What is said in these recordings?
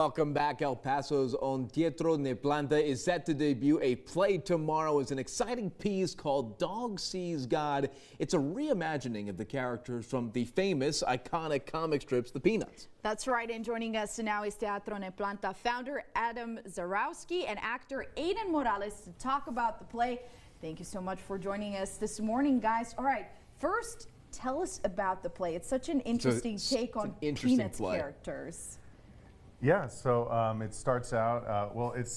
Welcome back. El Paso's own Teatro Neplanta is set to debut a play tomorrow. It's an exciting piece called Dog Sees God. It's a reimagining of the characters from the famous, iconic comic strips, The Peanuts. That's right, and joining us now is Teatro Neplanta founder Adam Zarowski and actor Aiden Morales to talk about the play. Thank you so much for joining us this morning, guys. All right, first, tell us about the play. It's such an interesting take on Peanuts characters. Yeah, so it starts out, well, it's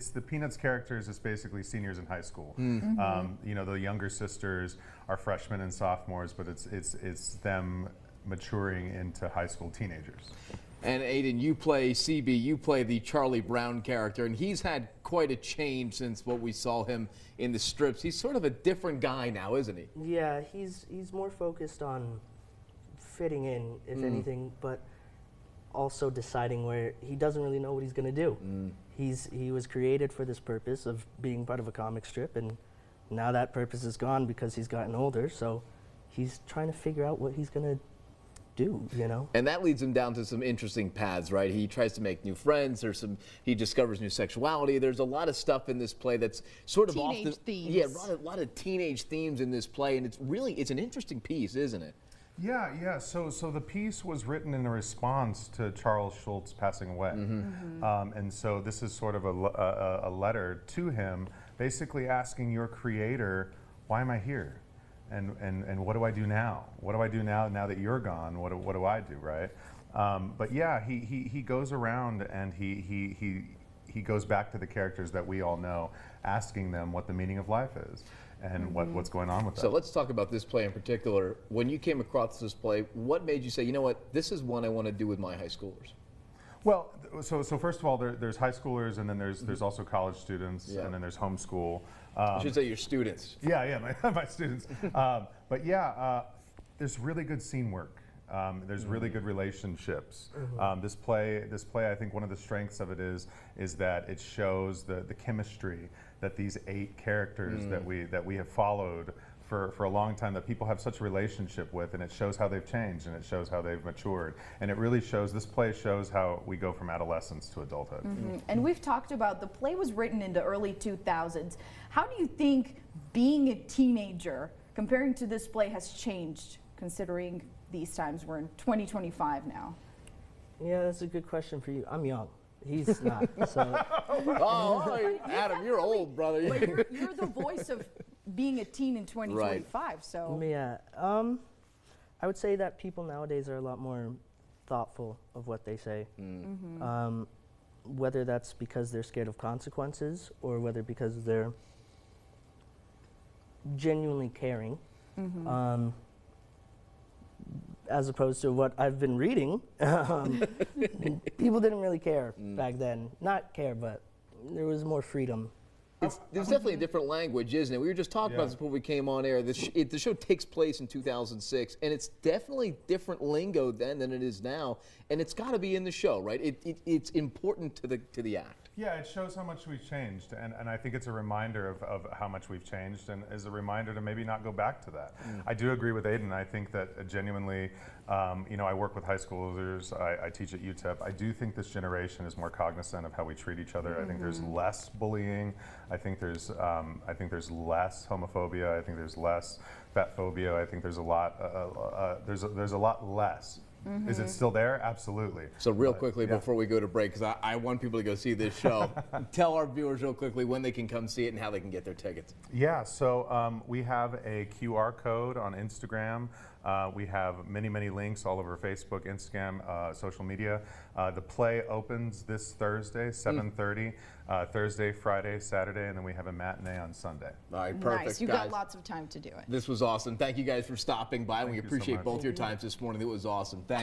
the Peanuts characters is basically seniors in high school. You know, the younger sisters are freshmen and sophomores, but it's them maturing into high school teenagers. And Aiden, you play CB, you play the Charlie Brown character, and he's had quite a change since what we saw him in the strips. He's sort of a different guy now, isn't he? Yeah, he's more focused on fitting in, if anything, but also deciding where he doesn't really know what he's going to do. He was created for this purpose of being part of a comic strip, and now that purpose is gone because he's gotten older, so he's trying to figure out what he's going to do, you know? And that leads him down to some interesting paths, right? He tries to make new friends. He discovers new sexuality. There's a lot of stuff in this play that's sort of teenage themes. Yeah, a lot of teenage themes in this play, and it's an interesting piece, isn't it? Yeah. So the piece was written in a response to Charles Schulz passing away, and so this is sort of a letter to him, basically asking your creator, "Why am I here? And what do I do now? What do I do now that you're gone? What do I do?" Right? But yeah, he goes around and he goes back to the characters that we all know, asking them what the meaning of life is and what's going on with that. So let's talk about this play in particular. When you came across this play, what made you say, you know what, this is one I want to do with my high schoolers? Well, so first of all, there's high schoolers, and then there's also college students, and then there's homeschool. I should say your students. Yeah, my students. But yeah, there's really good scene work. There's really good relationships. This play, I think one of the strengths of it is that it shows the chemistry that these 8 characters that we have followed for a long time, that people have such a relationship with, and it shows how they've changed, and it shows how they've matured, and it really shows, this play shows how we go from adolescence to adulthood. And we've talked about, the play was written in the early 2000s. How do you think being a teenager, comparing to this play, has changed, considering these times? We're in 2025 now. Yeah, that's a good question for you. I'm young. He's not. So. Oh, Adam, you're old, brother. But you're the voice of being a teen in 2025, so. Yeah, I would say that people nowadays are a lot more thoughtful of what they say. Whether that's because they're scared of consequences or whether because they're genuinely caring. As opposed to what I've been reading, people didn't really care back then. Not care, but there was more freedom. There's definitely a different language, isn't it? We were just talking about this before we came on air. The show takes place in 2006, and it's definitely different lingo then than it is now, and it's got to be in the show, right? It's important to the act. Yeah, it shows how much we've changed, and I think it's a reminder of how much we've changed, and is a reminder to maybe not go back to that. I do agree with Aiden. I think that genuinely, you know, I work with high schoolers, I teach at UTEP. I do think this generation is more cognizant of how we treat each other. I think there's less bullying. I think there's less homophobia. I think there's less fatphobia. I think there's a lot less. Is it still there? Absolutely. So real quickly before we go to break, because I want people to go see this show, tell our viewers real quickly when they can come see it and how they can get their tickets. Yeah, so we have a QR code on Instagram. We have many links all over Facebook, Instagram, social media. The play opens this Thursday, 7:30, Thursday, Friday, Saturday, and then we have a matinee on Sunday. All right, perfect. Nice. You've got lots of time to do it. This was awesome. Thank you guys for stopping by. We appreciate so both your times this morning. It was awesome. Thank you.